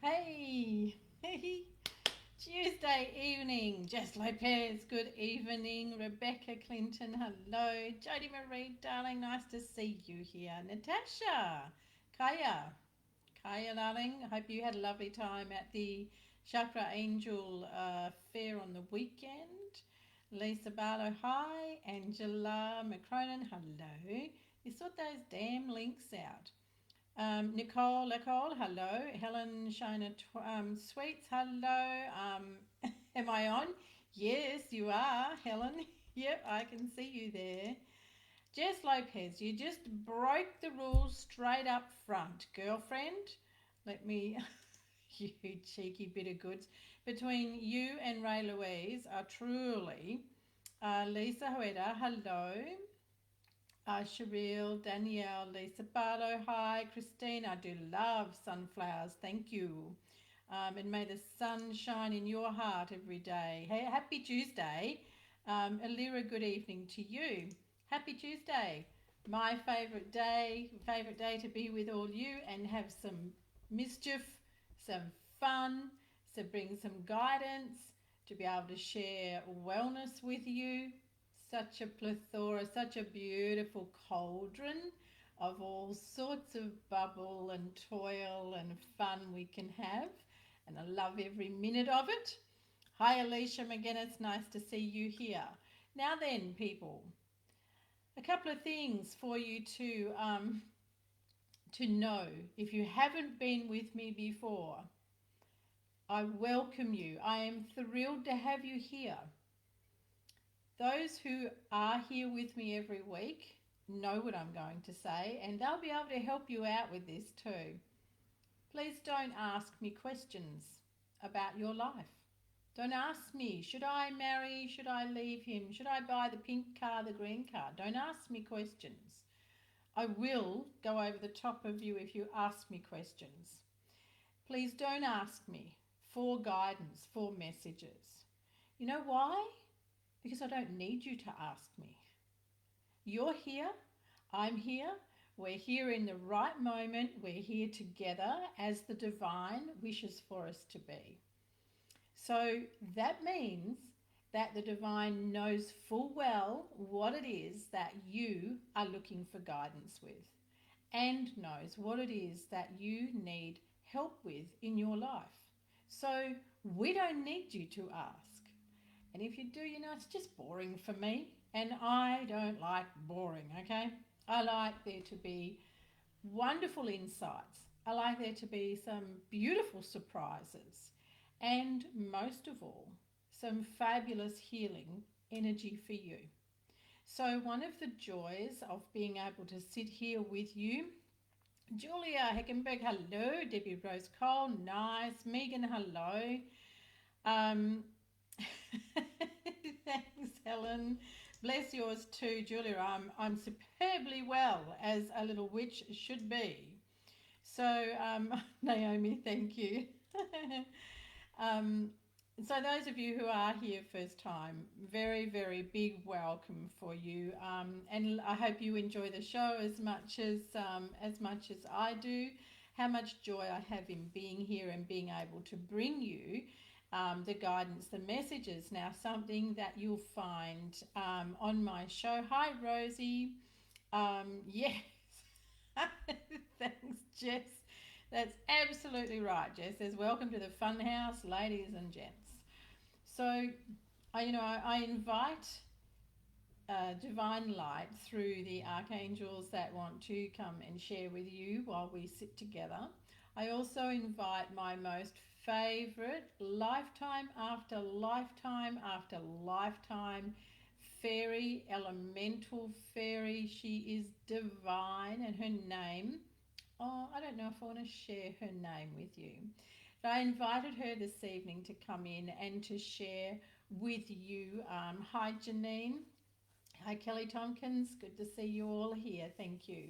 Hey, Tuesday evening. Jess Lopez, good evening. Rebecca Clinton, hello. Jodie Marie, darling, nice to see you here. Natasha, Kaya, darling, I hope you had a lovely time at the Chakra Angel fair on the weekend. Lisa Barlow, hi. Angela McCronan, hello. You sort those damn links out. Nicole, hello. Helen Shiner Sweets, hello. Am I on? Yes, you are, Helen. Yep, I can see you there. Jess Lopez, you just broke the rules straight up front, girlfriend. Let me, you cheeky bit of goods. Between you and Ray Louise are truly Lisa Hueda, hello. Cheryl, Danielle, Lisa Barlow, hi. Christine, I do love sunflowers, thank you. And may the sun shine in your heart every day. Hey, happy Tuesday. Alira, good evening to you. Happy Tuesday. My favourite day to be with all you and have some mischief, some fun, to bring some guidance, to be able to share wellness with you. Such a plethora, such a beautiful cauldron of all sorts of bubble and toil and fun we can have. And I love every minute of it. Hi, Alicia McGinnis, nice to see you here. Now then, people, a couple of things for you to know. If you haven't been with me before, I welcome you. I am thrilled to have you here. Those who are here with me every week know what I'm going to say, and they'll be able to help you out with this too. Please don't ask me questions about your life. Don't ask me, should I marry, should I leave him, should I buy the pink car, the green car? Don't ask me questions. I will go over the top of you if you ask me questions. Please don't ask me for guidance, for messages. You know why? Because I don't need you to ask me. You're here, I'm here, we're here in the right moment, we're here together as the divine wishes for us to be. So that means that the divine knows full well what it is that you are looking for guidance with and knows what it is that you need help with in your life. So we don't need you to ask. And if you do, it's just boring for me. And I don't like boring, okay? I like there to be wonderful insights. I like there to be some beautiful surprises. And most of all, some fabulous healing energy for you. So one of the joys of being able to sit here with you, Julia Heckenberg, hello. Debbie Rose Cole, nice. Megan, hello. Thanks, Helen. Bless yours too, Julia. I'm superbly well, as a little witch should be. So, Naomi, thank you. So those of you who are here first time, very, very big welcome for you. And I hope you enjoy the show as much as I do. How much joy I have in being here and being able to bring you the guidance, the messages. Now, something that you'll find on my show. Hi, Rosie. Yes. Thanks, Jess. That's absolutely right, Jess says, welcome to the fun house, ladies and gents. So, I invite divine light through the archangels that want to come and share with you while we sit together. I also invite my most favourite lifetime after lifetime after lifetime fairy, elemental fairy. She is divine, and her name, I don't know if I want to share her name with you. But I invited her this evening to come in and to share with you. Hi, Janine. Hi, Kelly Tompkins. Good to see you all here. Thank you.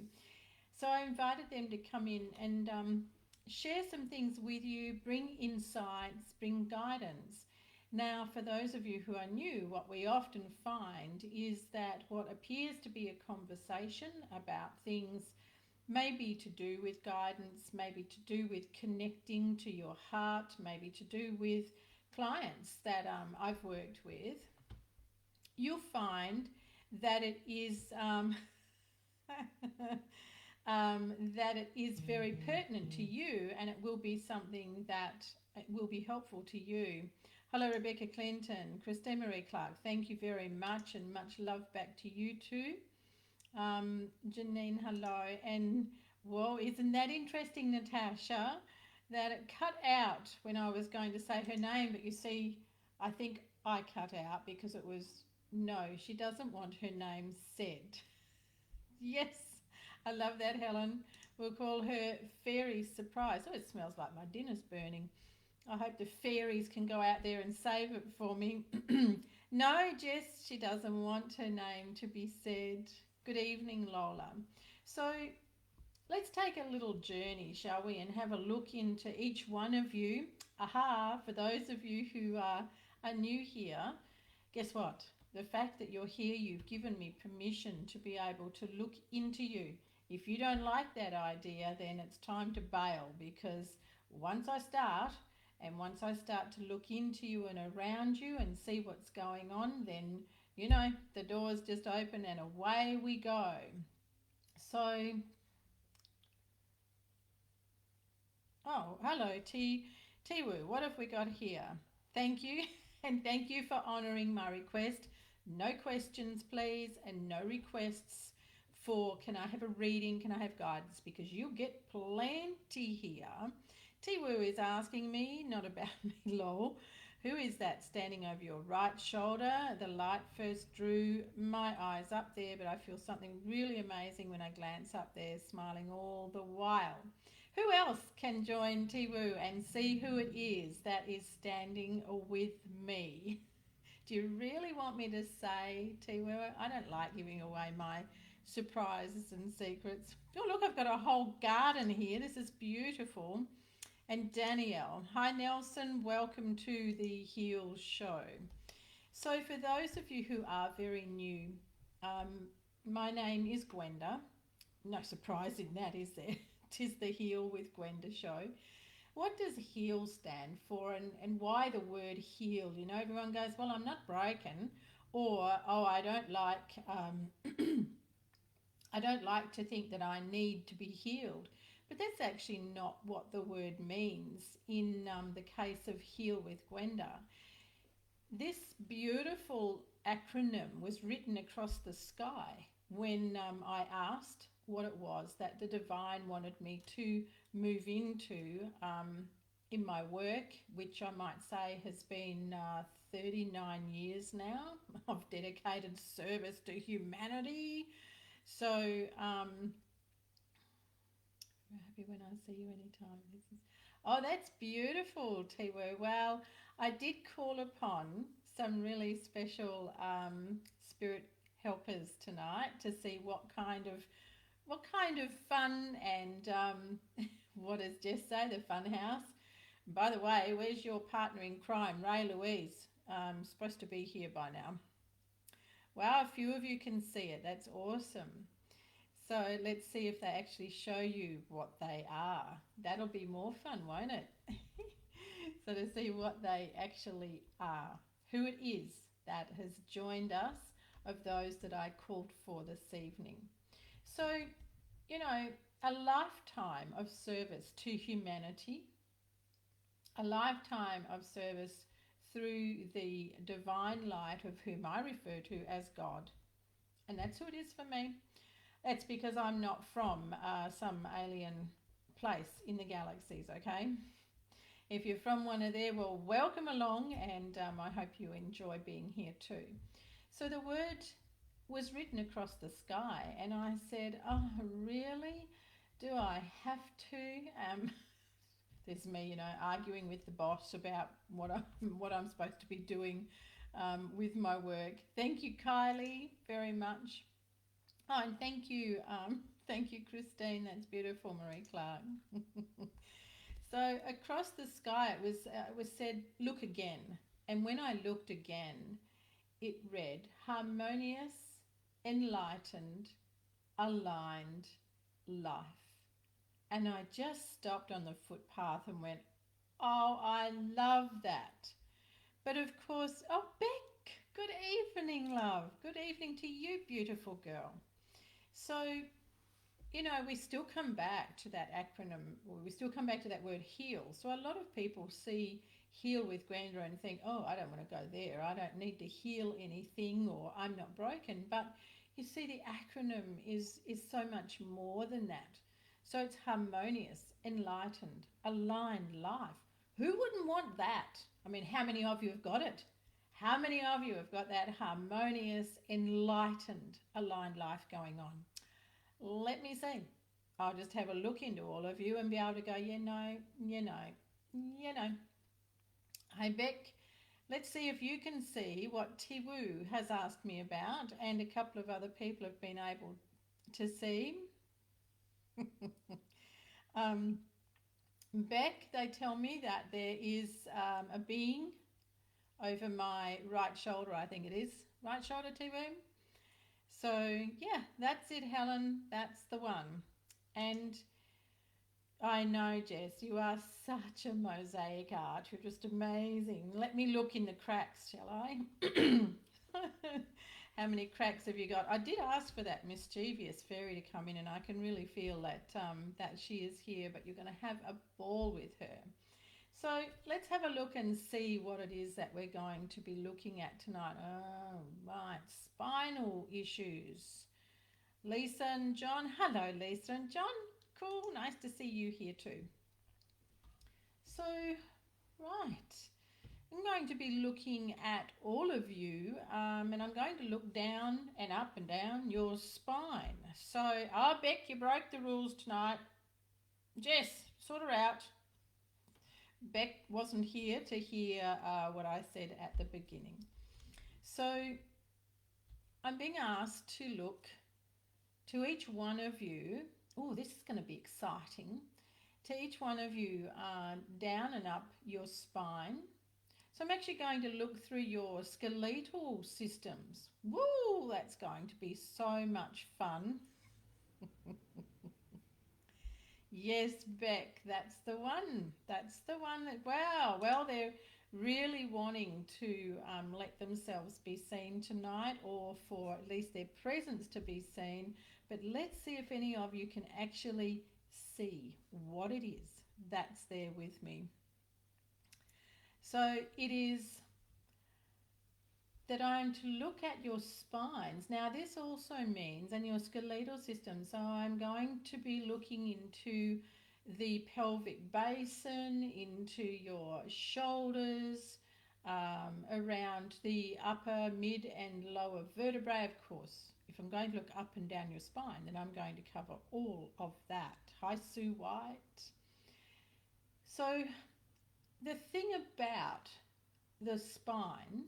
So I invited them to come in and share some things with you, bring insights, bring guidance. Now, for those of you who are new, what we often find is that what appears to be a conversation about things maybe to do with guidance, maybe to do with connecting to your heart, maybe to do with clients that I've worked with, you'll find that it is that it is very pertinent to you, and it will be something that it will be helpful to you. Hello, Rebecca Clinton, Christine Marie Clark, thank you very much, and much love back to you too. Janine, hello. And whoa, isn't that interesting, Natasha, that it cut out when I was going to say her name, but you see, I think I cut out because it was, no, she doesn't want her name said. Yes, I love that, Helen. We'll call her Fairy Surprise. Oh, it smells like my dinner's burning. I hope the fairies can go out there and save it for me. No, Jess, she doesn't want her name to be said. Good evening, Lola. So let's take a little journey, shall we, and have a look into each one of you. Aha, for those of you who are new here, guess what? The fact that you're here, you've given me permission to be able to look into you. If you don't like that idea, then it's time to bail, because once I start to look into you and around you and see what's going on, then, you know, the doors just open and away we go. So, oh, hello, Tiwu. What have we got here? Thank you, and thank you for honouring my request. No questions, please, and no requests for can I have a reading, can I have guidance, because you'll get plenty here. Tiwu is asking me, not about me, lol. Who is that standing over your right shoulder? The light first drew my eyes up there, but I feel something really amazing when I glance up there, smiling all the while. Who else can join Tiwu and see who it is that is standing with me? Do you really want me to say, Tiwu? I don't like giving away my surprises and secrets. Oh, look, I've got a whole garden here. This is beautiful. And Danielle. Hi, Nelson. Welcome to the H.E.A.L show. So for those of you who are very new, my name is Gwenda. No surprise in that, is there? Tis the H.E.A.L with Gwenda show. What does H.E.A.L stand for, and why the word heal? You know, everyone goes, well, I'm not broken, or, oh, I don't like I don't like to think that I need to be healed. But that's actually not what the word means in the case of H.E.A.L with Gwenda. This beautiful acronym was written across the sky when I asked what it was that the divine wanted me to move into in my work, which I might say has been 39 years now of dedicated service to humanity. So, happy when I see you anytime. Oh, that's beautiful, Tiwu. Well, I did call upon some really special spirit helpers tonight to see what kind of fun and what does Jess say, the fun house. By the way, where's your partner in crime, Ray Louise? Supposed to be here by now. Wow, a few of you can see it. That's awesome. So let's see if they actually show you what they are. That'll be more fun, won't it? So to see what they actually are, who it is that has joined us of those that I called for this evening. So, you know, a lifetime of service to humanity, a lifetime of service through the divine light of whom I refer to as God. And that's who it is for me. That's because I'm not from some alien place in the galaxies, okay? If you're from one of there, well, welcome along, and I hope you enjoy being here too. So the word was written across the sky, and I said, oh, really? Do I have to? There's me, you know, arguing with the boss about what I'm supposed to be doing with my work. Thank you, Kylie, very much. Oh, and thank you, Christine. That's beautiful, Marie Clark. So across the sky, it was said, "Look again." And when I looked again, it read, "Harmonious, enlightened, aligned, life. And I just stopped on the footpath and went, oh, I love that. But of course, oh, Beck, good evening, love. Good evening to you, beautiful girl. So, you know, we still come back to that acronym, or we still come back to that word heal. So a lot of people see heal with Gwenda and think, oh, I don't want to go there. I don't need to heal anything, or I'm not broken. But you see, the acronym is so much more than that. So it's harmonious, enlightened, aligned life. Who wouldn't want that? I mean, how many of you have got it? How many of you have got that harmonious, enlightened, aligned life going on? Let me see. I'll just have a look into all of you and be able to go, you know, you know, you know. Hey, Beck, let's see if you can see what Tiwu has asked me about, and a couple of other people have been able to see. Beck, they tell me that there is a being over my right shoulder, I think it is. Right shoulder, Tiwu? So, yeah, that's it, Helen. That's the one. And I know, Jess, you are such a mosaic art. You're just amazing. Let me look in the cracks, shall I? How many cracks have you got? I did ask for that mischievous fairy to come in, and I can really feel that that she is here, but you're going to have a ball with her. So let's have a look and see what it is that we're going to be looking at tonight. Oh, right, spinal issues. Lisa and John. Hello, Lisa and John. Cool, nice to see you here too. So, right, I'm going to be looking at all of you, and I'm going to look down and up and down your spine. So, Beck, you broke the rules tonight. Jess, sort her out. Beck wasn't here to hear what I said at the beginning. So I'm being asked to look to each one of you. Oh, this is going to be exciting. To each one of you down and up your spine. So I'm actually going to look through your skeletal systems. Woo, that's going to be so much fun. Yes, Beck, that's the one. That's the one that, wow, well, they're really wanting to let themselves be seen tonight, or for at least their presence to be seen. But let's see if any of you can actually see what it is that's there with me. So it is that I'm to look at your spines. Now this also means, and your skeletal system, so I'm going to be looking into the pelvic basin, into your shoulders, around the upper, mid and lower vertebrae. Of course, if I'm going to look up and down your spine, then I'm going to cover all of that. Hi, Sue White. So the thing about the spine,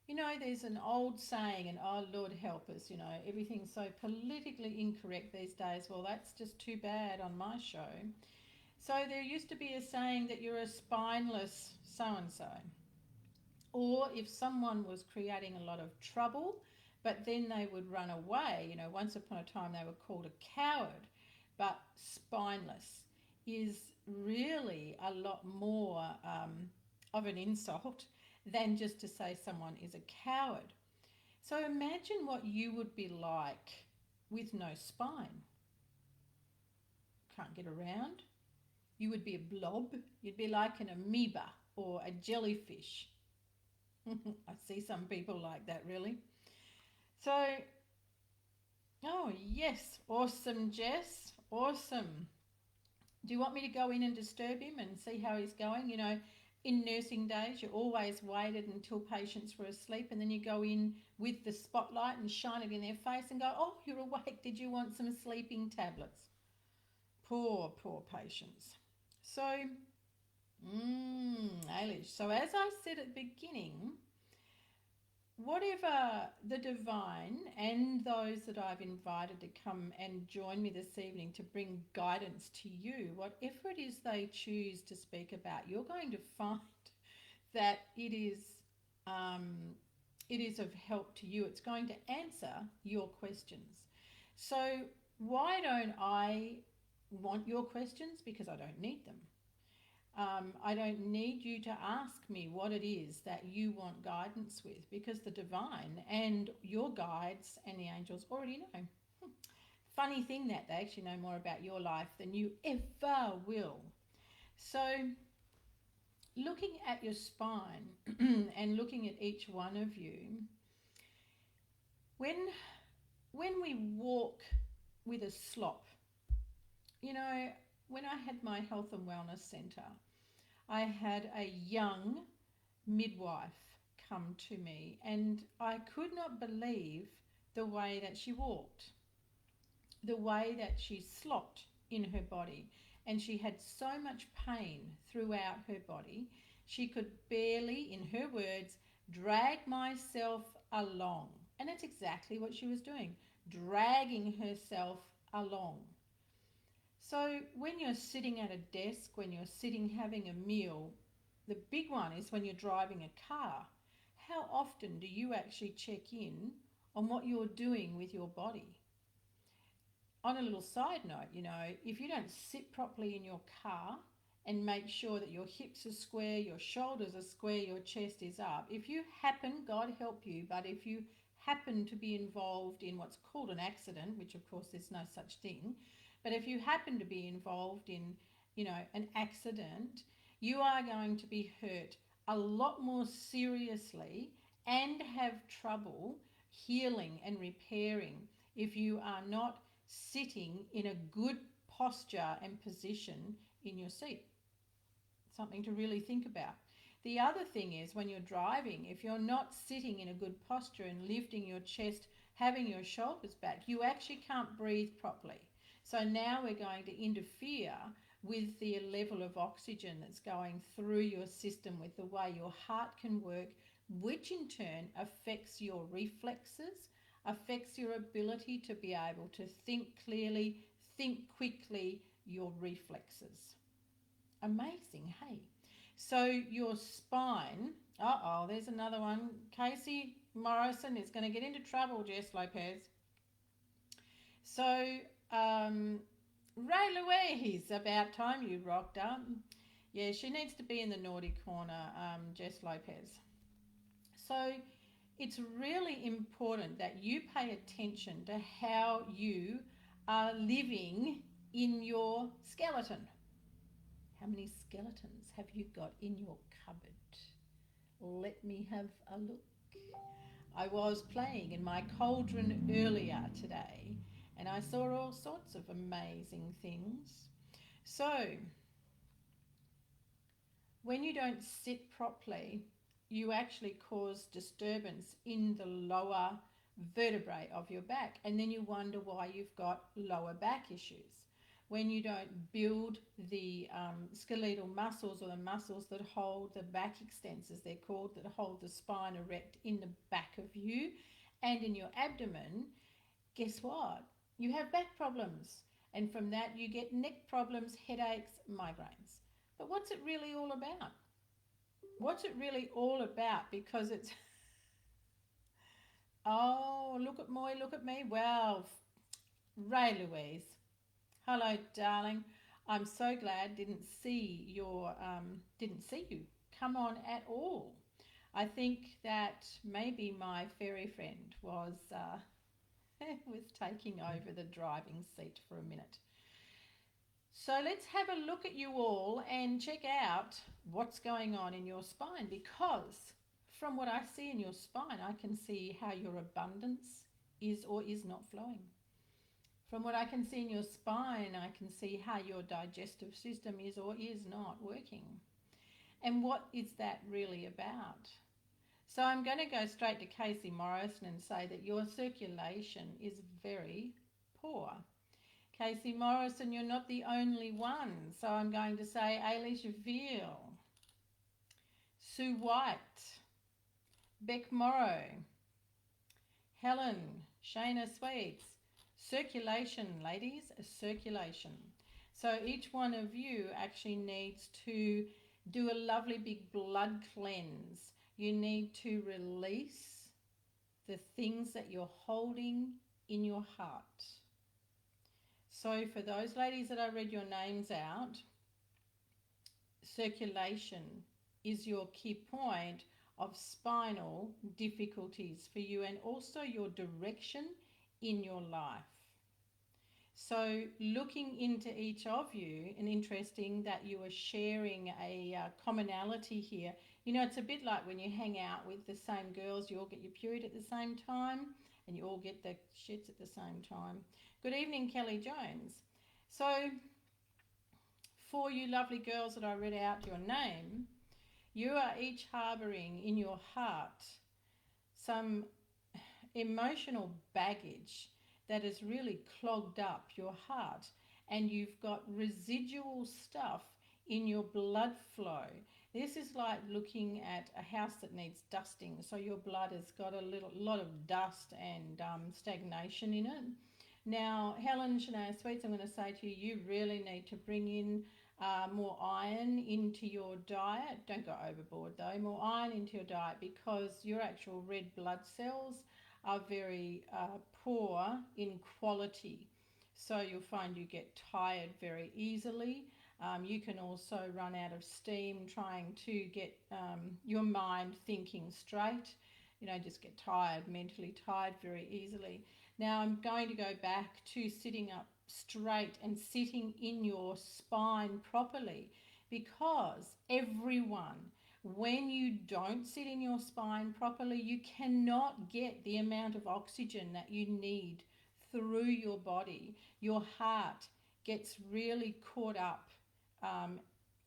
you know, there's an old saying, and oh, Lord help us, you know, everything's so politically incorrect these days. Well, that's just too bad on my show. So there used to be a saying that you're a spineless so-and-so. Or if someone was creating a lot of trouble, but then they would run away, you know, once upon a time they were called a coward. But spineless is really a lot more of an insult than just to say someone is a coward. So imagine what you would be like with no spine. Can't get around. You would be a blob. You'd be like an amoeba or a jellyfish. I see some people like that, really. So, oh yes, awesome, Jess, awesome. Do you want me to go in and disturb him and see how he's going? You know, in nursing days, you always waited until patients were asleep, and then you go in with the spotlight and shine it in their face and go, oh, you're awake. Did you want some sleeping tablets? Poor, poor patients. So, Ailish. So as I said at the beginning, whatever the divine and those that I've invited to come and join me this evening to bring guidance to you, whatever it is they choose to speak about, you're going to find that it is of help to you. It's going to answer your questions. So Why don't I want your questions? Because I don't need them. I don't need you to ask me what it is that you want guidance with, because the divine and your guides and the angels already know. Funny thing that they actually know more about your life than you ever will. So, looking at your spine and looking at each one of you, when we walk with a slop, you know, when I had my health and wellness centre, I had a young midwife come to me, and I could not believe the way that she walked, the way that she slopped in her body, and she had so much pain throughout her body. She could barely, in her words, drag myself along. And that's exactly what she was doing, dragging herself along. So when you're sitting at a desk, when you're sitting having a meal, the big one is when you're driving a car. How often do you actually check in on what you're doing with your body? On a little side note, you know, if you don't sit properly in your car and make sure that your hips are square, your shoulders are square, your chest is up, if you happen, God help you, but if you happen to be involved in what's called an accident, which of course there's no such thing, but if you happen to be involved in, you know, an accident, you are going to be hurt a lot more seriously and have trouble healing and repairing if you are not sitting in a good posture and position in your seat. Something to really think about. The other thing is, when you're driving, if you're not sitting in a good posture and lifting your chest, having your shoulders back, you actually can't breathe properly. So now we're going to interfere with the level of oxygen that's going through your system, with the way your heart can work, which in turn affects your reflexes, affects your ability to be able to think clearly, think quickly, your reflexes. Amazing, hey? So your spine, there's another one. Casey Morrison is going to get into trouble, Jess Lopez. So, Ray Louise, about time you rocked up. Yeah, she needs to be in the naughty corner, Jess Lopez. So, it's really important that you pay attention to how you are living in your skeleton. How many skeletons have you got in your cupboard? Let me have a look. I was playing in my cauldron earlier today, and I saw all sorts of amazing things. So, when you don't sit properly, you actually cause disturbance in the lower vertebrae of your back, and then you wonder why you've got lower back issues. When you don't build the skeletal muscles, or the muscles that hold the back extensors, they're called, that hold the spine erect in the back of you and in your abdomen, guess what? You have back problems. And from that, you get neck problems, headaches, migraines. But what's it really all about? What's it really all about? Because it's, oh, look at Moy, look at me. Well, Ray Louise. Hello, darling. I'm so glad didn't see you come on at all. I think that maybe my fairy friend was was taking over the driving seat for a minute. So let's have a look at you all and check out what's going on in your spine, because from what I see in your spine, I can see how your abundance is or is not flowing. From what I can see in your spine, I can see how your digestive system is or is not working. And what is that really about? So I'm going to go straight to Casey Morrison and say that your circulation is very poor. Casey Morrison, you're not the only one. So I'm going to say H.E.A.L, Sue White, Beck Morrow, Helen, Shayna Sweets. Circulation, ladies, circulation. So each one of you actually needs to do a lovely big blood cleanse. You need to release the things that you're holding in your heart. So for those ladies that I read your names out, circulation is your key point of spinal difficulties for you, and also your direction in your life. So looking into each of you, and interesting that you are sharing a commonality here. You know, it's a bit like when you hang out with the same girls, you all get your period at the same time and you all get the shits at the same time. Good evening, Kelly Jones. So for you lovely girls that I read out your name, you are each harbouring in your heart some emotional baggage that has really clogged up your heart, and you've got residual stuff in your blood flow. This is like looking at a house that needs dusting, so your blood has got a lot of dust and stagnation in it. Now, Helen Shania Sweets, I'm going to say to you, you really need to bring in more iron into your diet. Don't go overboard though. More iron into your diet, because your actual red blood cells are very poor in quality. So you'll find you get tired very easily. You can also run out of steam trying to get your mind thinking straight. You know, just get tired, mentally tired very easily. Now I'm going to go back to sitting up straight and sitting in your spine properly, because everyone, when you don't sit in your spine properly, you cannot get the amount of oxygen that you need through your body. Your heart gets really caught up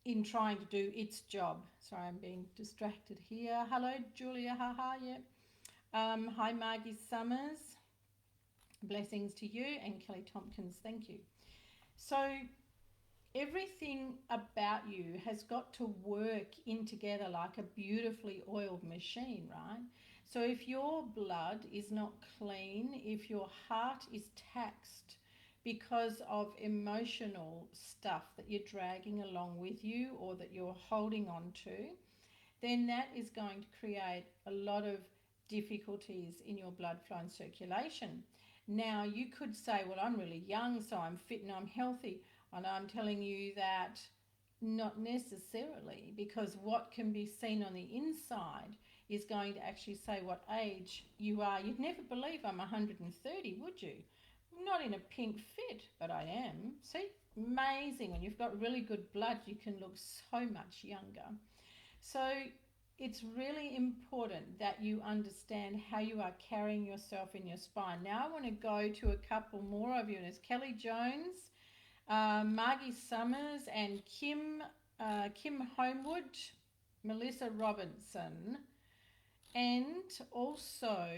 in trying to do its job. Sorry, I'm being distracted here. Hello, Julia. Haha, yeah. Hi, Margie Summers. Blessings to you, and Kelly Tompkins. Thank you. So everything about you has got to work in together like a beautifully oiled machine, right? So if your blood is not clean, if your heart is taxed because of emotional stuff that you're dragging along with you or that you're holding on to, then that is going to create a lot of difficulties in your blood flow and circulation. Now, you could say, well, I'm really young, so I'm fit and I'm healthy. And I'm telling you that not necessarily, because what can be seen on the inside is going to actually say what age you are. You'd never believe I'm 130, would you? Not in a pink fit, but I am. See, amazing. When you've got really good blood, you can look so much younger. So it's really important that you understand how you are carrying yourself in your spine. Now I want to go to a couple more of you, and it's Kelly Jones, Margie Summers, and Kim Homewood, Melissa Robinson, and also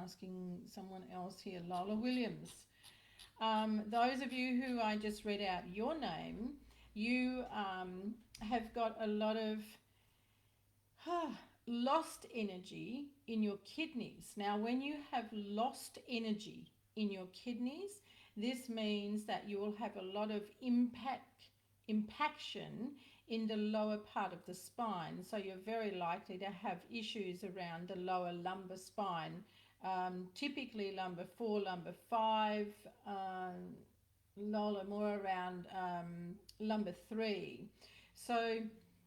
asking someone else here, Lola Williams. Those of you who I just read out your name, you have got a lot of lost energy in your kidneys. Now, when you have lost energy in your kidneys, this means that you will have a lot of impaction in the lower part of the spine. So you're very likely to have issues around the lower lumbar spine, typically lumbar 4, lumbar 5, Lola more around lumbar 3. So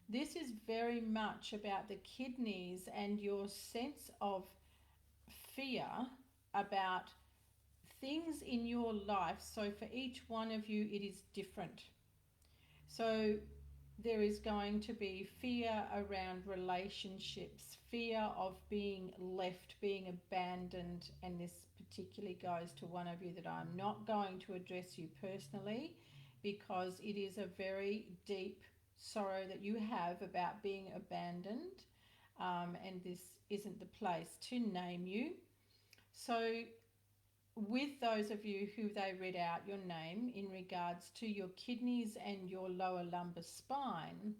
this is very much about the kidneys and your sense of fear about things in your life. So for each one of you, it is different. So there is going to be fear around relationships, fear of being left, being abandoned, and this particularly goes to one of you that I'm not going to address you personally, because it is a very deep sorrow that you have about being abandoned, and this isn't the place to name you. So with those of you who they read out your name in regards to your kidneys and your lower lumbar spine,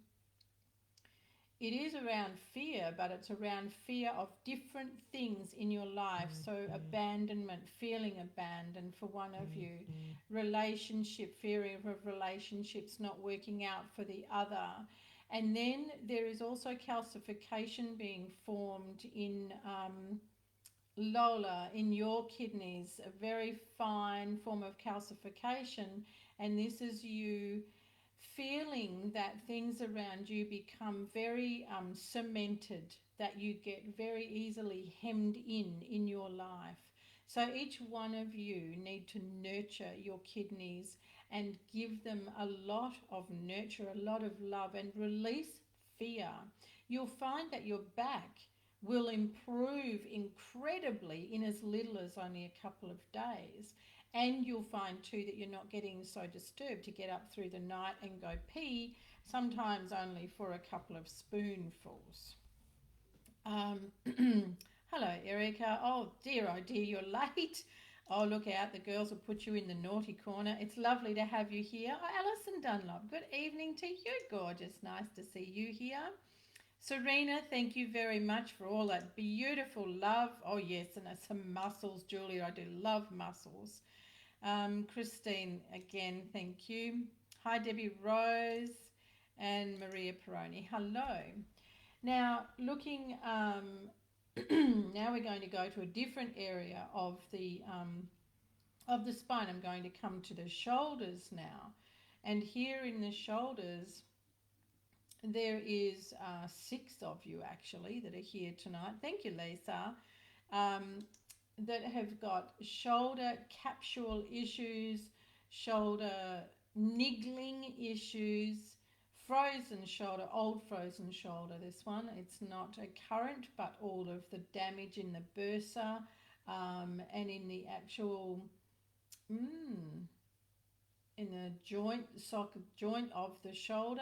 it is around fear, but it's around fear of different things in your life. So abandonment, feeling abandoned for one of you, relationship, fearing of relationships not working out for the other. And then there is also calcification being formed in Lola, in your kidneys, a very fine form of calcification, and this is you feeling that things around you become very cemented, that you get very easily hemmed in your life. So each one of you need to nurture your kidneys and give them a lot of nurture, a lot of love, and release fear. You'll find that your back will improve incredibly in as little as only a couple of days. And you'll find too that you're not getting so disturbed to get up through the night and go pee, sometimes only for a couple of spoonfuls. Um, Hello, Erica. Oh dear, you're late. Oh, look out, the girls will put you in the naughty corner. It's lovely to have you here. Oh, Alison Dunlop, good evening to you, gorgeous. Nice to see you here. Serena, thank you very much for all that beautiful love. Oh, yes, and some muscles, Julia. I do love muscles. Christine, again, thank you. Hi, Debbie Rose and Maria Peroni. Hello. Now, looking, now we're going to go to a different area of the spine. I'm going to come to the shoulders now. And here in the shoulders, there is 6 of you actually that are here tonight. Thank you, Lisa. That have got shoulder capsule issues, shoulder niggling issues, frozen shoulder, old frozen shoulder. This one, it's not a current, but all of the damage in the bursa and in the actual in the socket joint of the shoulder.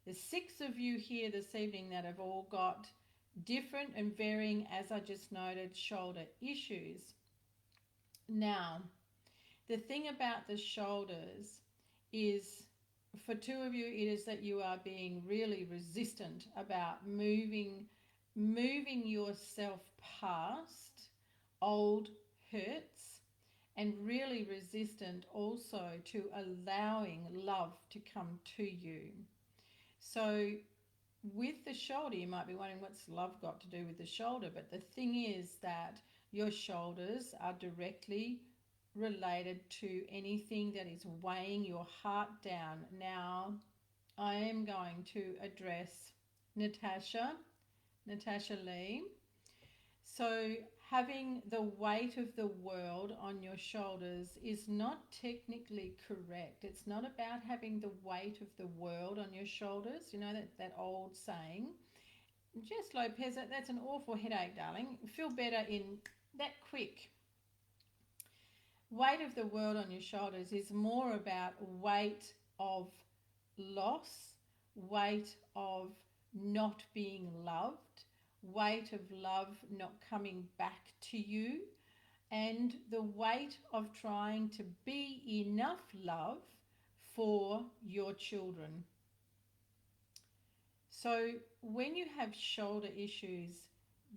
There's 6 of you here this evening that have all got different and varying, as I just noted, shoulder issues. Now, the thing about the shoulders is, for 2 of you, it is that you are being really resistant about moving yourself past old hurts, and really resistant also to allowing love to come to you. So with the shoulder, you might be wondering, what's love got to do with the shoulder? But the thing is that your shoulders are directly related to anything that is weighing your heart down. Now, I am going to address Natasha Lee. So having the weight of the world on your shoulders is not technically correct. It's not about having the weight of the world on your shoulders. You know that old saying. Jess Lopez, that's an awful headache, darling. Feel better in that quick. Weight of the world on your shoulders is more about weight of loss, weight of not being loved, weight of love not coming back to you, and the weight of trying to be enough love for your children. So when you have shoulder issues,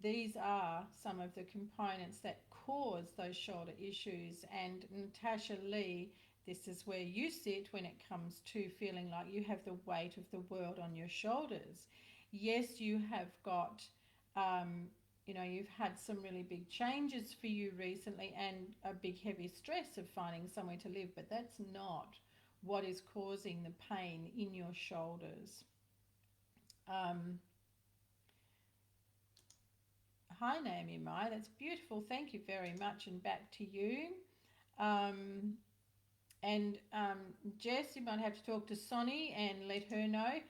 these are some of the components that cause those shoulder issues. And Natasha Lee, this is where you sit when it comes to feeling like you have the weight of the world on your shoulders. Yes, you have got you've had some really big changes for you recently and a big heavy stress of finding somewhere to live, but that's not what is causing the pain in your shoulders. Hi, Naomi Mai. That's beautiful. Thank you very much, and back to you. Jess, you might have to talk to Sonny and let her know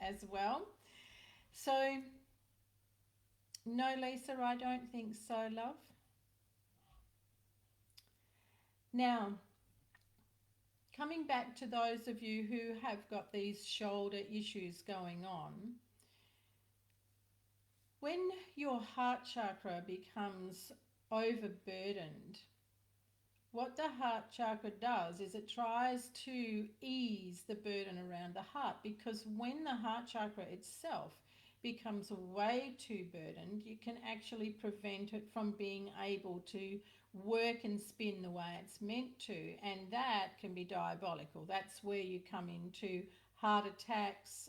as well. So, no, Lisa, I don't think so, love. Now, coming back to those of you who have got these shoulder issues going on, when your heart chakra becomes overburdened, what the heart chakra does is it tries to ease the burden around the heart, because when the heart chakra itself becomes way too burdened, you can actually prevent it from being able to work and spin the way it's meant to, and that can be diabolical. That's where you come into heart attacks,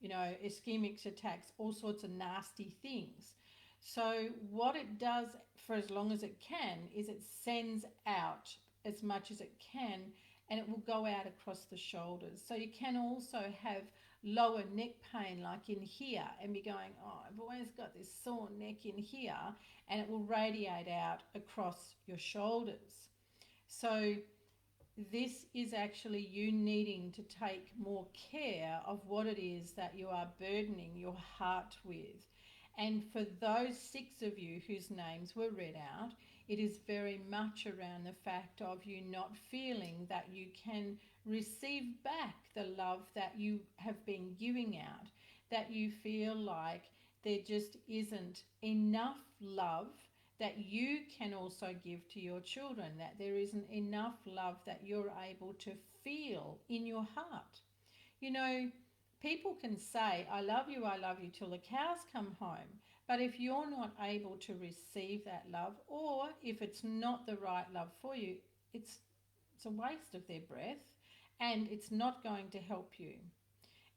ischemic attacks, all sorts of nasty things. So what it does for as long as it can is it sends out as much as it can, and it will go out across the shoulders. So you can also have lower neck pain like in here and be going, oh, I've always got this sore neck in here, and it will radiate out across your shoulders. So this is actually you needing to take more care of what it is that you are burdening your heart with. And for those 6 of you whose names were read out, it is very much around the fact of you not feeling that you can receive back the love that you have been giving out, that you feel like there just isn't enough love that you can also give to your children, that there isn't enough love that you're able to feel in your heart. You know, people can say, I love you till the cows come home. But if you're not able to receive that love, or if it's not the right love for you, it's a waste of their breath, and it's not going to help you.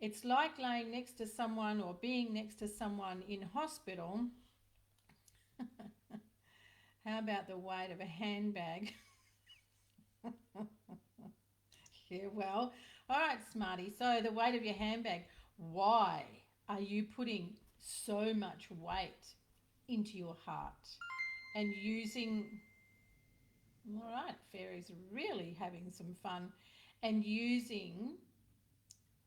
It's like laying next to someone or being next to someone in hospital. How about the weight of a handbag? Yeah, well, all right, smarty. So the weight of your handbag. Why are you putting so much weight into your heart and using... All right, fairies really having some fun, and using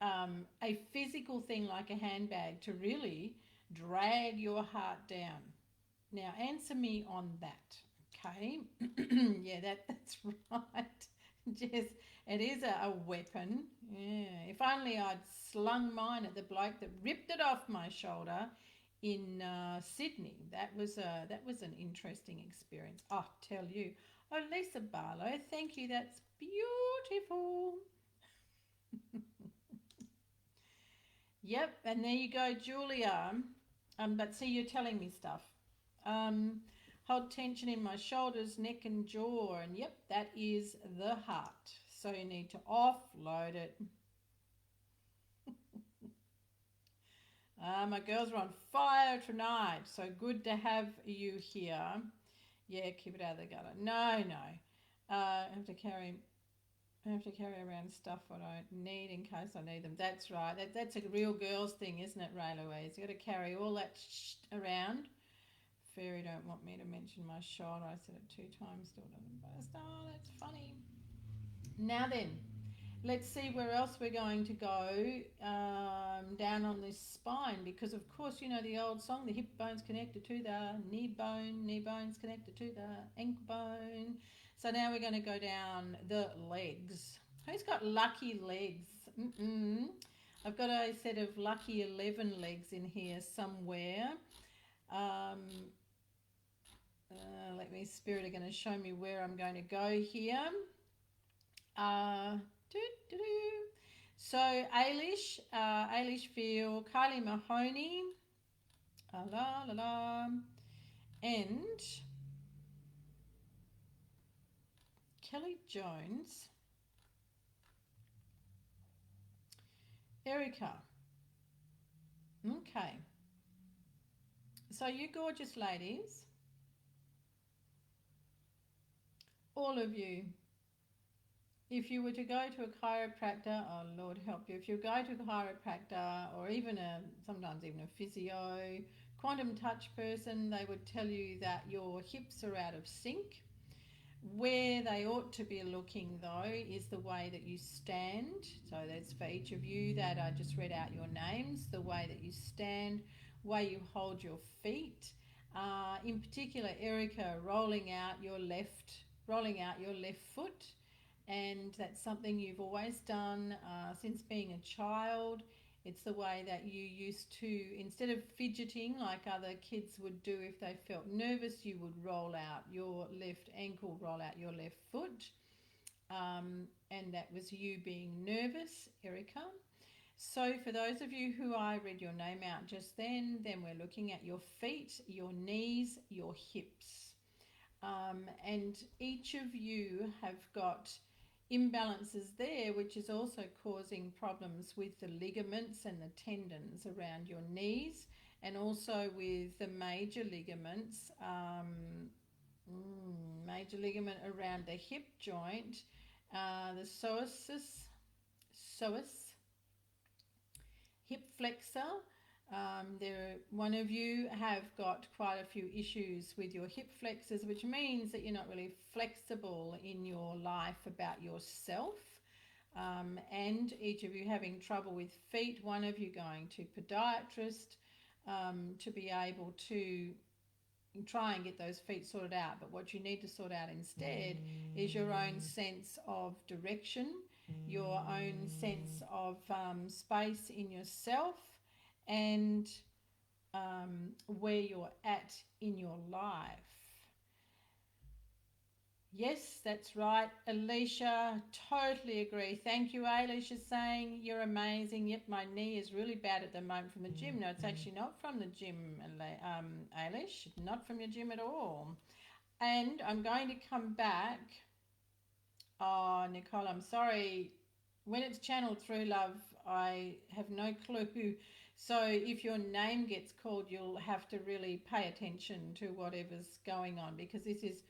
a physical thing like a handbag to really drag your heart down. Now, answer me on that, okay? Yeah, that's right. Jess, it is a weapon. Yeah, if only I'd slung mine at the bloke that ripped it off my shoulder in Sydney. That was an interesting experience. I'll tell you. Oh, Lisa Barlow, thank you. That's beautiful. Yep, and there you go, Julia. But see, you're telling me stuff. Hold tension in my shoulders, neck and jaw, and yep, that is the heart. So you need to offload it. My girls are on fire tonight, so good to have you here. Yeah, keep it out of the gutter. No. I have to carry around stuff I don't need in case I need them. That's right. That's a real girls thing, isn't it, Ray Louise? You've got to carry all that around. Fairy don't want me to mention my shoulder. I said it 2 times, still doesn't burst. Oh, that's funny. Now then, let's see where else we're going to go down on this spine, because of course, you know the old song, the hip bone's connected to the knee bone's connected to the ankle bone. So now we're going to go down the legs. Who's got lucky legs? I've got a set of lucky 11 legs in here somewhere. Let me, Spirit are going to show me where I'm going to go here. So Ailish Veal, Kylie Mahoney, and Kelly Jones, Erica. Okay. So you gorgeous ladies, all of you, if you were to go to a chiropractor, oh Lord help you, if you go to a chiropractor or even sometimes even a physio, quantum touch person, they would tell you that your hips are out of sync. Where they ought to be looking though is the way that you stand. So that's for each of you that I just read out your names, the way that you stand, way you hold your feet. In particular, Erica, rolling out your left foot. And that's something you've always done since being a child. It's the way that you used to, instead of fidgeting like other kids would do if they felt nervous, you would roll out your left ankle, roll out your left foot. And that was you being nervous, Erica. So for those of you who I read your name out just then we're looking at your feet, your knees, your hips. And each of you have got imbalances there, which is also causing problems with the ligaments and the tendons around your knees and also with the major ligaments, major ligament around the hip joint, the psoas, hip flexor. One of you have got quite a few issues with your hip flexors, which means that you're not really flexible in your life about yourself. And each of you having trouble with feet, one of you going to podiatrist to be able to try and get those feet sorted out. But what you need to sort out instead is your own sense of direction, your own sense of space in yourself, and where you're at in your life. Yes, that's right, Alicia. Totally agree. Thank you, Alicia, saying you're amazing. Yep, my knee is really bad at the moment from the gym. No, it's actually not from the gym, Alicia. Not from your gym at all. And I'm going to come back. Oh, Nicole, I'm sorry. When it's channeled through, love, I have no clue. So if your name gets called, you'll have to really pay attention to whatever's going on, because this is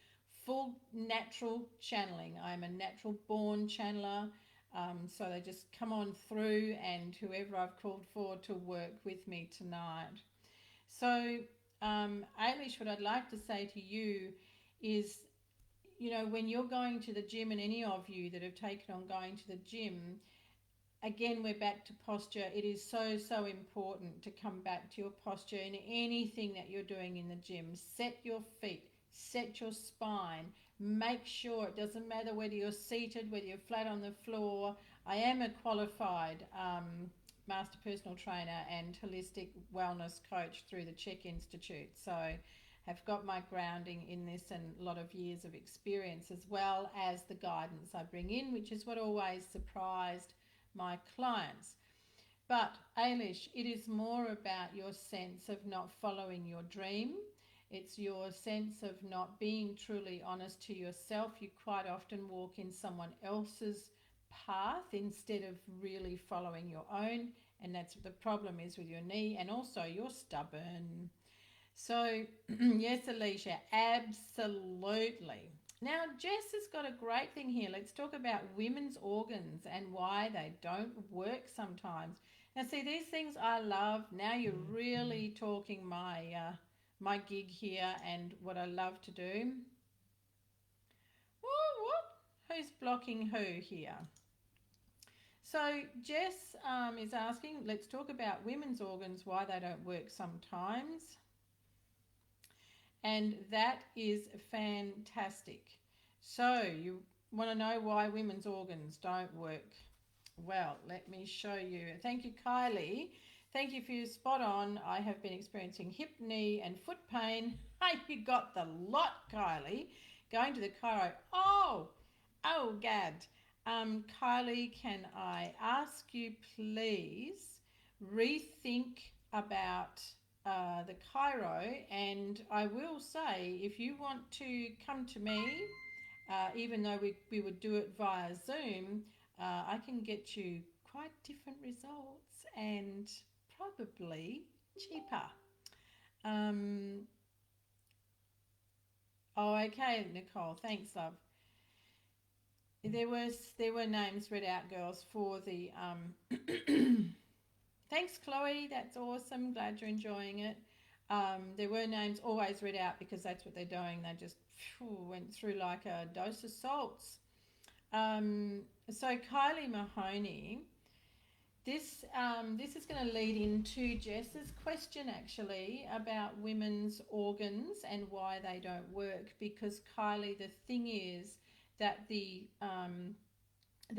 full natural channeling. I'm a natural born channeler, so they just come on through, and whoever I've called for to work with me tonight. So Ailish, what I'd like to say to you is, you know, when you're going to the gym, and any of you that have taken on going to the gym, again, we're back to posture. It is so, so important to come back to your posture in anything that you're doing in the gym. Set your feet, set your spine, make sure, it doesn't matter whether you're seated, whether you're flat on the floor. I am a qualified master personal trainer and holistic wellness coach through the CHE.A.L Institute, so have got my grounding in this and a lot of years of experience, as well as the guidance I bring in, which is what always surprised my clients. But Ailish, it is more about your sense of not following your dream. It's your sense of not being truly honest to yourself. You quite often walk in someone else's path instead of really following your own, and that's what the problem is with your knee. And also you're stubborn. So yes, Alicia, absolutely. Now Jess has got a great thing here. Let's talk about women's organs and why they don't work sometimes. Now see, these things I love. Now you're really talking my gig here and what I love to do. What? Who's blocking who here? So Jess is asking, let's talk about women's organs, why they don't work sometimes. And that is fantastic. So you want to know why women's organs don't work? Well, let me show you. Thank you, Kylie. Thank you for your spot on. I have been experiencing hip, knee and foot pain. Hey, you got the lot, Kylie. Going to the chiro. Oh, Gad. Kylie, can I ask you please rethink about the chiro? And I will say, if you want to come to me, even though we would do it via Zoom, I can get you quite different results and probably cheaper. Oh, okay, Nicole. Thanks, love. There were names read out, girls, for the Thanks, Chloe. That's awesome. Glad you're enjoying it. There were names always read out because that's what they're doing. They just went through like a dose of salts. So Kylie Mahoney, this is going to lead into Jess's question actually about women's organs and why they don't work, because Kylie, the thing is that the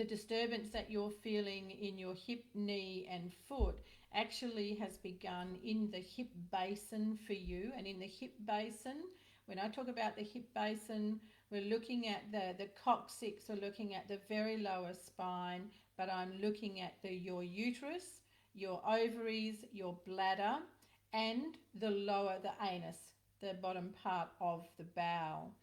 disturbance that you're feeling in your hip, knee and foot actually has begun in the hip basin for you. And in the hip basin, when I talk about the hip basin, we're looking at the coccyx, we're looking at the very lower spine, but I'm looking at your uterus, your ovaries, your bladder, and the anus, the bottom part of the bowel.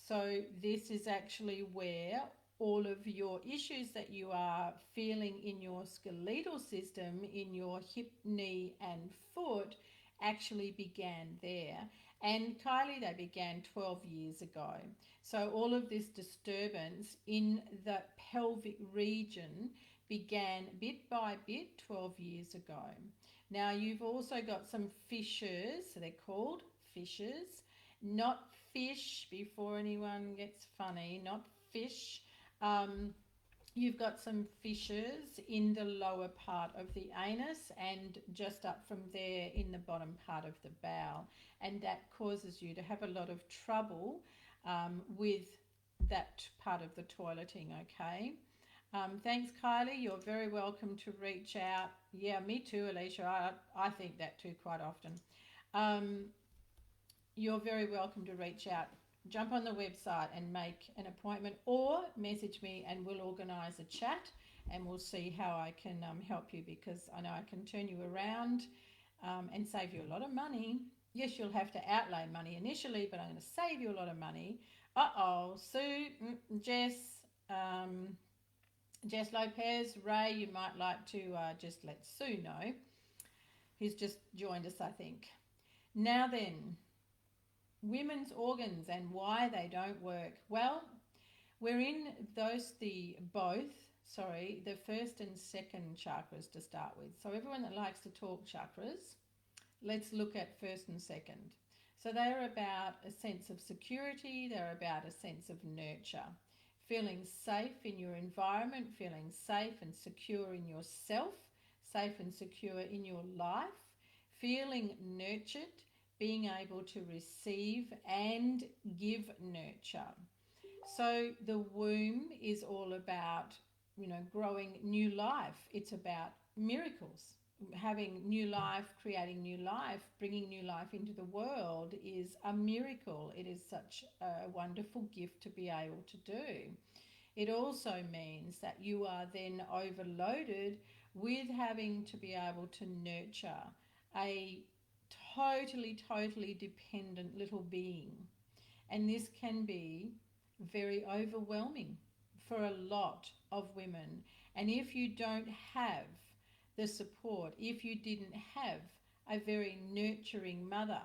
So this is actually where all of your issues that you are feeling in your skeletal system, in your hip, knee and foot, actually began there. And Kylie, they began 12 years ago. So all of this disturbance in the pelvic region began bit by bit 12 years ago. Now you've also got some fissures, so they're called fissures, not fish, before anyone gets funny, not fish. You've got some fissures in the lower part of the anus and just up from there in the bottom part of the bowel, and that causes you to have a lot of trouble with that part of the toileting, okay? Thanks, Kylie. You're very welcome to reach out. Yeah, me too, Alicia. I think that too quite often. You're very welcome to reach out. Jump on the website and make an appointment, or message me and we'll organise a chat and we'll see how I can help you, because I know I can turn you around and save you a lot of money. Yes, you'll have to outlay money initially, but I'm going to save you a lot of money. Sue, Jess, Jess Lopez, Ray, you might like to just let Sue know, who's just joined us, I think. Now then, women's organs and why they don't work. Well, we're in the first and second chakras to start with. So everyone that likes to talk chakras, let's look at first and second. So they're about a sense of security, they're about a sense of nurture. Feeling safe in your environment, feeling safe and secure in yourself, safe and secure in your life, feeling nurtured, being able to receive and give nurture. So the womb is all about, growing new life. It's about miracles. Having new life, creating new life, bringing new life into the world is a miracle. It is such a wonderful gift to be able to do. It also means that you are then overloaded with having to be able to nurture a totally dependent little being. And this can be very overwhelming for a lot of women. And if you don't have the support, if you didn't have a very nurturing mother,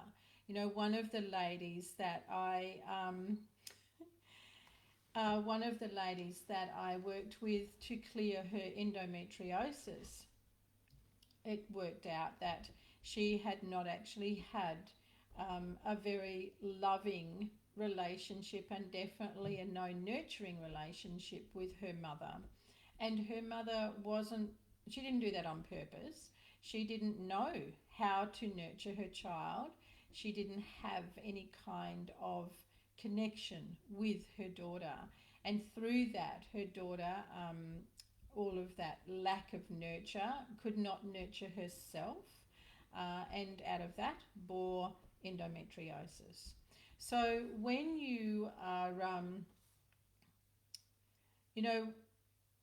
one of the ladies that I worked with to clear her endometriosis, it worked out that she had not actually had a very loving relationship, and definitely a no nurturing relationship with her mother. And her mother she didn't do that on purpose. She didn't know how to nurture her child. She didn't have any kind of connection with her daughter. And through that, her daughter, all of that lack of nurture, could not nurture herself. And out of that bore endometriosis. So when you are,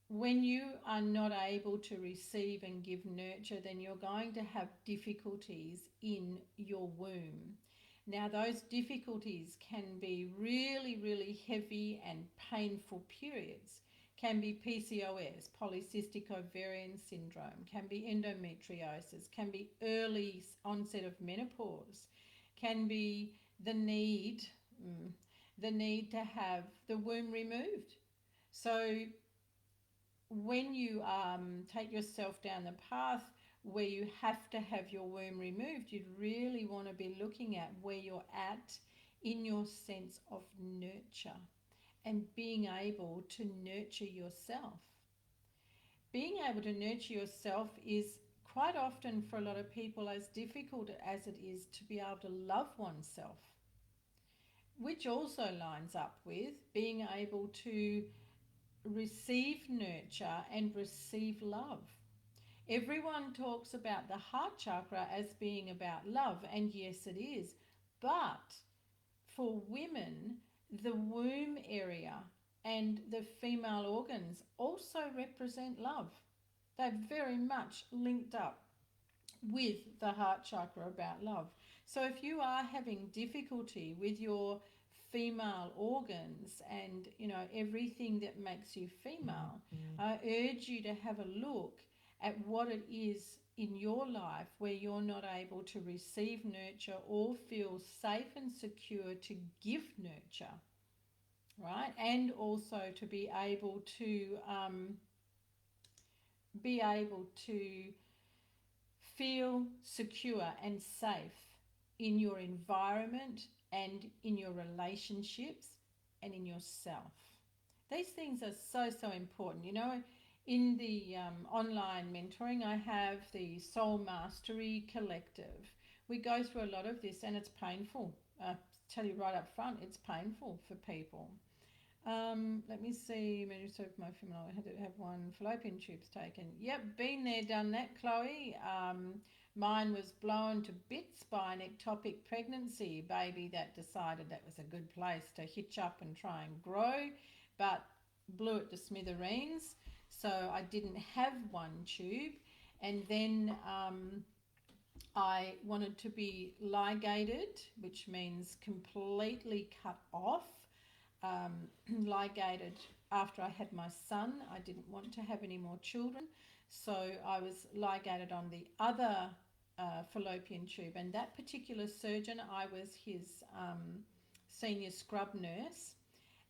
when you are not able to receive and give nurture, then you're going to have difficulties in your womb. Now, those difficulties can be really heavy and painful periods. Can be PCOS, polycystic ovarian syndrome, can be endometriosis, can be early onset of menopause, can be the need to have the womb removed. So when you take yourself down the path where you have to have your womb removed, you'd really want to be looking at where you're at in your sense of nurture and being able to nurture yourself. Being able to nurture yourself is quite often for a lot of people as difficult as it is to be able to love oneself, which also lines up with being able to receive nurture and receive love. Everyone talks about the heart chakra as being about love, and yes it is, but for women, the womb area and the female organs also represent love. They're very much linked up with the heart chakra about love. So if you are having difficulty with your female organs and everything that makes you female, I urge you to have a look at what it is in your life where you're not able to receive nurture or feel safe and secure to give nurture, right? And also to be able to feel secure and safe in your environment and in your relationships and in yourself. These things are so important. You know, in the online mentoring, I have the Soul Mastery Collective. We go through a lot of this, and it's painful. Tell you right up front, it's painful for people. Let me see. My female, I had to have one fallopian tubes taken. Yep, been there, done that, Chloe. Mine was blown to bits by an ectopic pregnancy baby that decided that was a good place to hitch up and try and grow, but blew it to smithereens. So I didn't have one tube, and then I wanted to be ligated, which means completely cut off. Ligated after I had my son. I didn't want to have any more children, so I was ligated on the other fallopian tube, and that particular surgeon, I was his senior scrub nurse,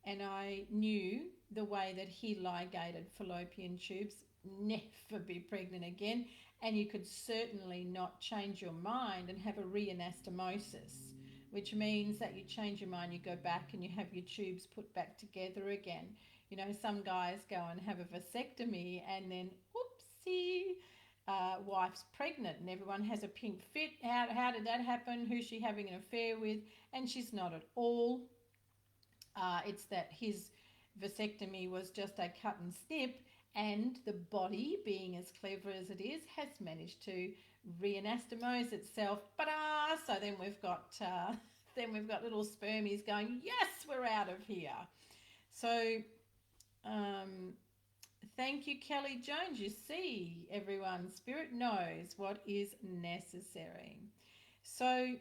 and I knew the way that he ligated fallopian tubes, never be pregnant again, and you could certainly not change your mind and have a reanastomosis, which means that you change your mind, you go back and you have your tubes put back together again. You know, some guys go and have a vasectomy and then, whoopsie, wife's pregnant and everyone has a pink fit. How did that happen? Who's she having an affair with? And she's not at all. It's that his vasectomy was just a cut and snip, and the body, being as clever as it is, has managed to reanastomose itself. So then we've got little spermies going, yes, we're out of here. So thank you, Kelly Jones. You see, everyone, spirit knows what is necessary. So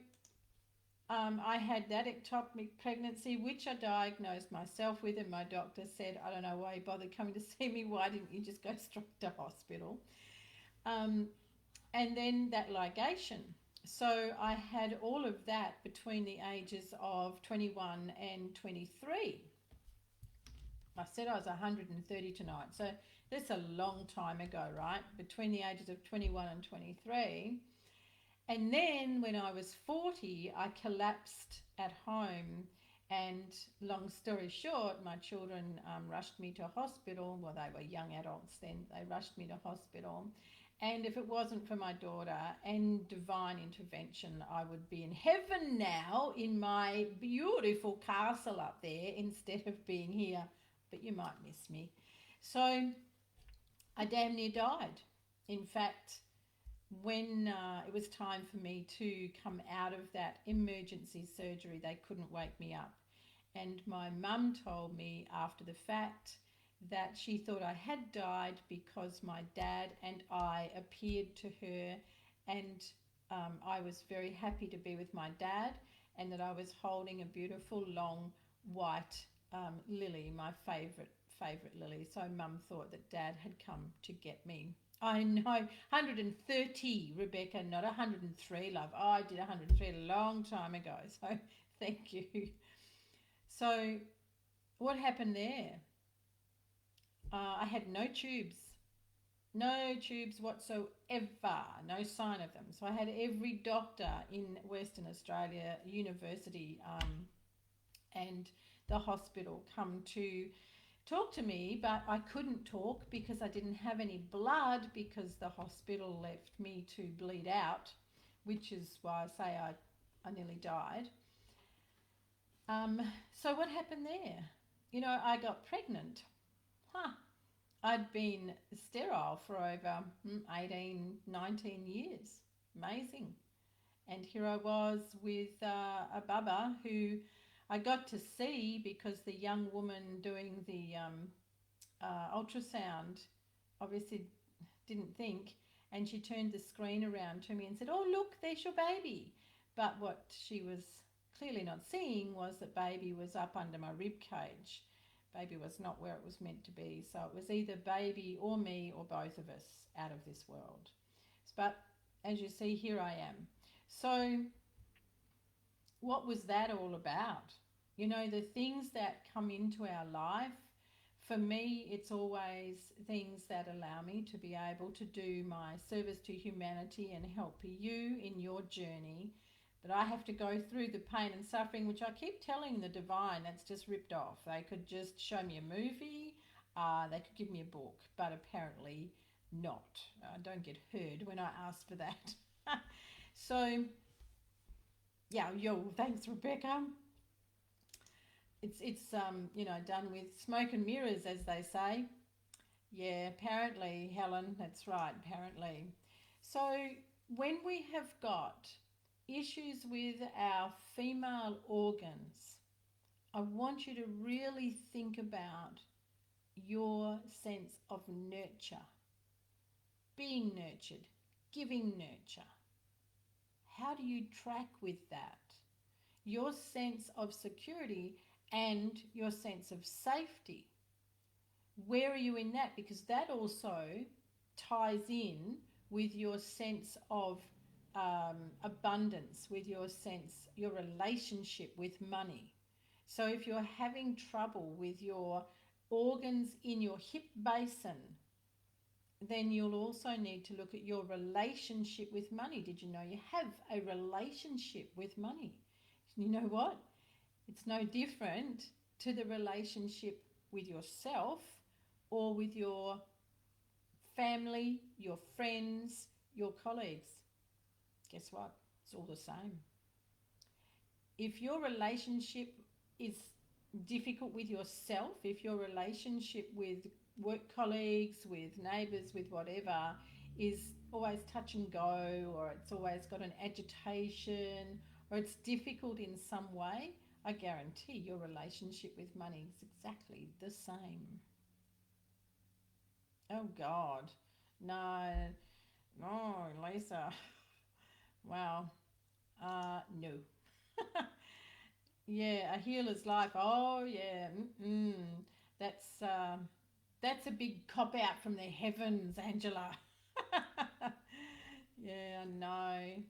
I had that ectopic pregnancy, which I diagnosed myself with, and my doctor said, I don't know why you bothered coming to see me. Why didn't you just go straight to hospital? And then that ligation. So I had all of that between the ages of 21 and 23. I said I was 130 tonight. So that's a long time ago, right? Between the ages of 21 and 23. And then when I was 40, I collapsed at home. And long story short, my children rushed me to hospital. Well, they were young adults then. They rushed me to hospital. And if it wasn't for my daughter and divine intervention, I would be in heaven now in my beautiful castle up there instead of being here. But you might miss me. So I damn near died. In fact, when it was time for me to come out of that emergency surgery, they couldn't wake me up. And my mum told me after the fact that she thought I had died because my dad and I appeared to her, and I was very happy to be with my dad, and that I was holding a beautiful long white lily, my favourite lily. So mum thought that dad had come to get me. I know, 130, Rebecca, not 103, love. Oh, I did 103 a long time ago, so thank you. So what happened there? I had no tubes whatsoever, no sign of them. So I had every doctor in Western Australia, university and the hospital come to talk to me, but I couldn't talk because I didn't have any blood, because the hospital left me to bleed out, which is why I say I nearly died. So what happened there? You know, I got pregnant. I'd been sterile for over 18, 19 years. Amazing. And here I was with a bubba who I got to see because the young woman doing the ultrasound obviously didn't think, and she turned the screen around to me and said, oh, look, there's your baby. But what she was clearly not seeing was that baby was up under my rib cage. Baby was not where it was meant to be. So it was either baby or me or both of us out of this world. But as you see, here I am. So what was that all about? You know, the things that come into our life, for me, it's always things that allow me to be able to do my service to humanity and help you in your journey. But I have to go through the pain and suffering, which I keep telling the divine that's just ripped off. They could just show me a movie, they could give me a book, but apparently not. I don't get heard when I ask for that. So, yeah, yo, thanks, Rebecca. It's you know, done with smoke and mirrors, as they say. Yeah, apparently, Helen, that's right, apparently. So when we have got issues with our female organs, I want you to really think about your sense of nurture, being nurtured, giving nurture. How do you track with that? Your sense of security and your sense of safety. Where are you in that? Because that also ties in with your sense of abundance, with your sense, your relationship with money. So if you're having trouble with your organs in your hip basin, then you'll also need to look at your relationship with money. Did you know you have a relationship with money? You know what? It's no different to the relationship with yourself or with your family, your friends, your colleagues. Guess what? It's all the same. If your relationship is difficult with yourself, if your relationship with work colleagues, with neighbours, with whatever, is always touch and go, or it's always got an agitation, or it's difficult in some way, I guarantee your relationship with money is exactly the same. Oh God, no, no, Lisa. Wow, no. Yeah, a healer's life. Oh yeah, that's that's a big cop out from the heavens, Angela. Yeah, I know.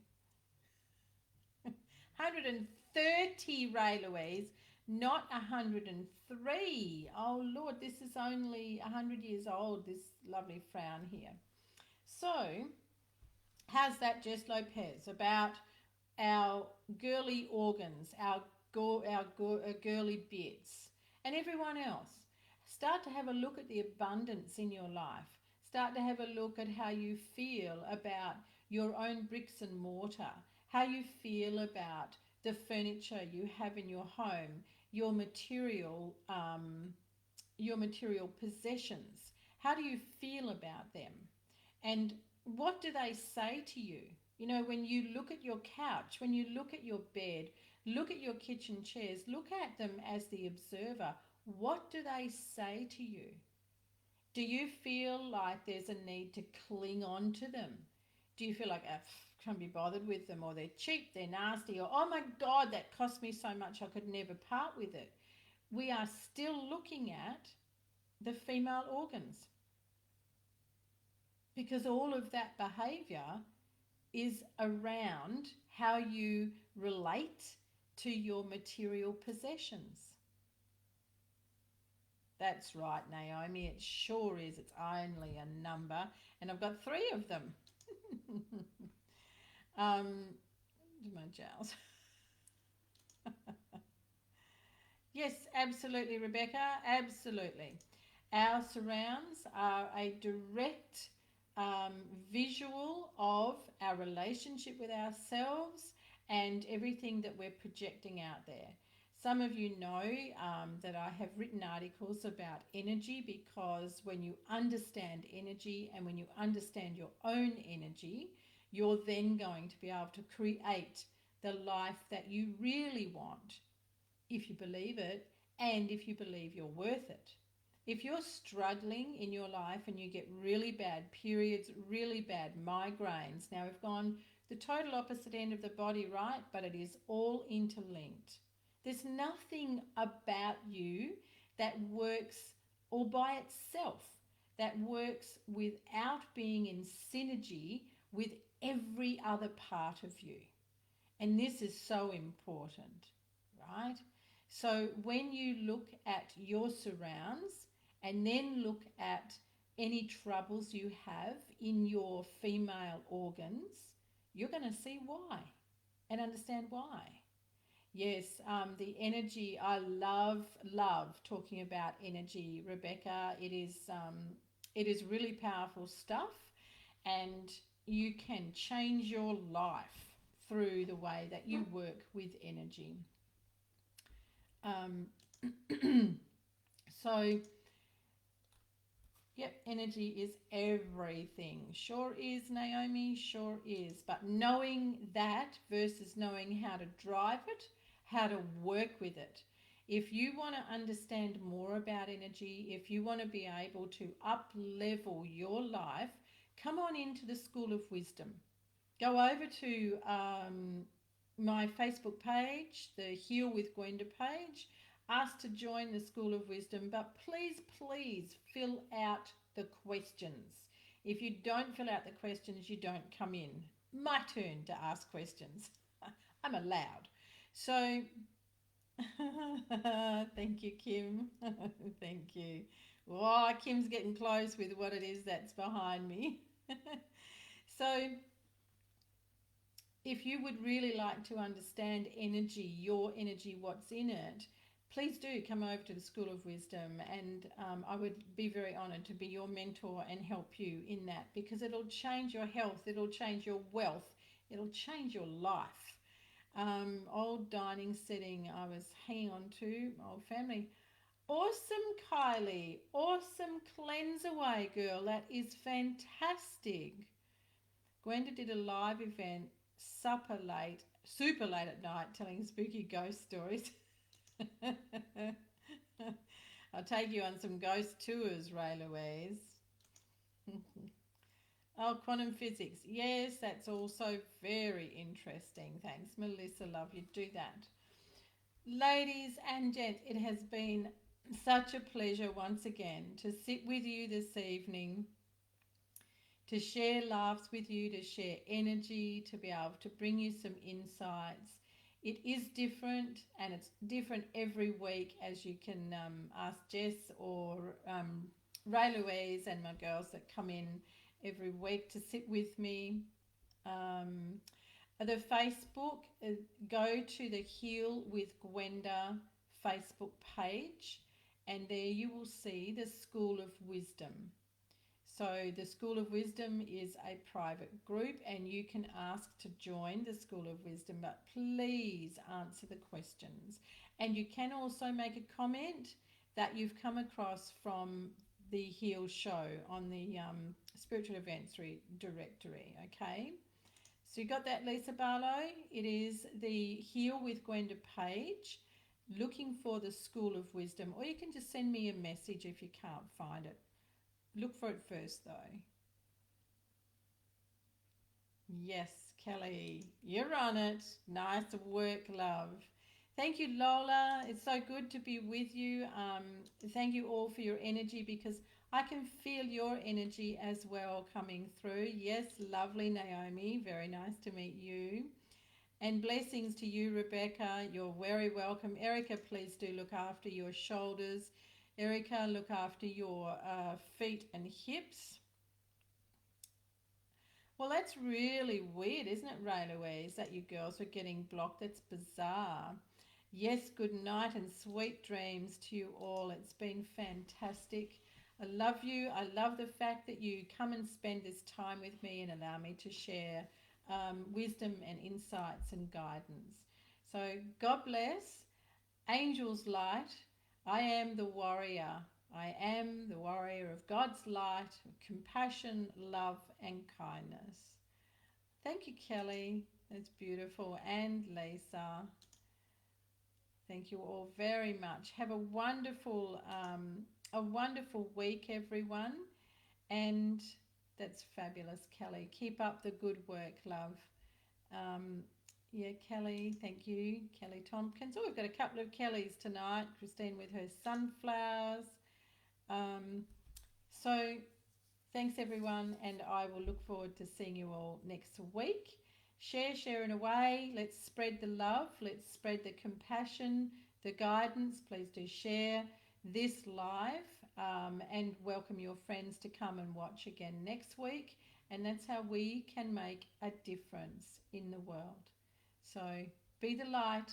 130, Ray Louise, not 103. Oh Lord, this is only 100 years old, this lovely frown here. So, how's that, Jess Lopez, about our girly organs, our girly bits, and everyone else? Start to have a look at the abundance in your life. Start to have a look at how you feel about your own bricks and mortar, how you feel about the furniture you have in your home, your material possessions. How do you feel about them? And what do they say to you? You know, when you look at your couch, when you look at your bed, look at your kitchen chairs, look at them as the observer. What do they say to you? Do you feel like there's a need to cling on to them? Do you feel like, I can't be bothered with them, or they're cheap, they're nasty, or oh my God, that cost me so much I could never part with it? We are still looking at the female organs, because all of that behavior is around how you relate to your material possessions. That's right, Naomi, it sure is. It's only a number, and I've got 3 of them. Do my jowls. Yes, absolutely, Rebecca, absolutely. Our surrounds are a direct visual of our relationship with ourselves and everything that we're projecting out there. Some of you know that I have written articles about energy, because when you understand energy and when you understand your own energy, you're then going to be able to create the life that you really want, if you believe it and if you believe you're worth it. If you're struggling in your life and you get really bad periods, really bad migraines, now we've gone the total opposite end of the body, right? But it is all interlinked. There's nothing about you that works all by itself, that works without being in synergy with every other part of you. And this is so important, right? So when you look at your surrounds and then look at any troubles you have in your female organs, you're going to see why and understand why. Yes, the energy, I love talking about energy, Rebecca. It is really powerful stuff, and you can change your life through the way that you work with energy. Um, so, yep, energy is everything. Sure is, Naomi, sure is. But knowing that versus knowing how to drive it, how to work with it. If you want to understand more about energy, if you want to be able to up level your life, come on into the School of Wisdom. Go over to my Facebook page, the Heal with Gwenda page. Ask to join the School of Wisdom, but please fill out the questions. If you don't fill out the questions, you don't come in. My turn to ask questions. I'm allowed. So, thank you, Kim. Thank you. Oh, Kim's getting close with what it is that's behind me. So, if you would really like to understand energy, your energy, what's in it, please do come over to the School of Wisdom, and I would be very honoured to be your mentor and help you in that, because it'll change your health, it'll change your wealth, it'll change your life. Old dining setting I was hanging on to, old family. Awesome, Kylie. Awesome cleanse away, girl. That is fantastic. Gwenda did a live event, super late at night, telling spooky ghost stories. I'll take you on some ghost tours, Ray Louise. Oh, quantum physics. Yes, that's also very interesting. Thanks, Melissa. Love you. Do that. Ladies and gents, it has been such a pleasure once again to sit with you this evening, to share laughs with you, to share energy, to be able to bring you some insights. It is different, and it's different every week, as you can ask Jess or Ray Louise and my girls that come in every week to sit with me. The Facebook, go to the Heal with Gwenda Facebook page, and there you will see the School of Wisdom. So the School of Wisdom is a private group, and you can ask to join the School of Wisdom, but please answer the questions. And you can also make a comment that you've come across from the H.E.A.L show on the Spiritual Events directory, okay? So you got that, Lisa Barlow? It is the Heal with Gwenda page, looking for the School of Wisdom, or you can just send me a message if you can't find it. Look for it first, though. Yes, Kelly, you're on it. Nice work, love. Thank you, Lola. It's so good to be with you. Thank you all for your energy, because I can feel your energy as well coming through. Yes, lovely, Naomi. Very nice to meet you. And blessings to you, Rebecca. You're very welcome. Erica, please do look after your shoulders. Erica, look after your feet and hips. Well, that's really weird, isn't it, Ray Louise, that you girls are getting blocked? That's bizarre. Yes, good night and sweet dreams to you all. It's been fantastic. I love you. I love the fact that you come and spend this time with me and allow me to share wisdom and insights and guidance. So God bless. Angels light. I am the warrior. I am the warrior of God's light, compassion, love, and kindness. Thank you, Kelly. That's beautiful. And Lisa. Thank you all very much. Have a wonderful week, everyone. And that's fabulous, Kelly. Keep up the good work, love. Yeah, Kelly, thank you. Kelly Tompkins. Oh, we've got a couple of Kellys tonight. Christine with her sunflowers. So Thanks, everyone, and I will look forward to seeing you all next week. Share in a way. Let's spread the love. Let's spread the compassion, the guidance. Please do share this live and welcome your friends to come and watch again next week. And that's how we can make a difference in the world. So be the light,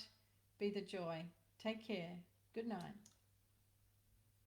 be the joy. Take care. Good night.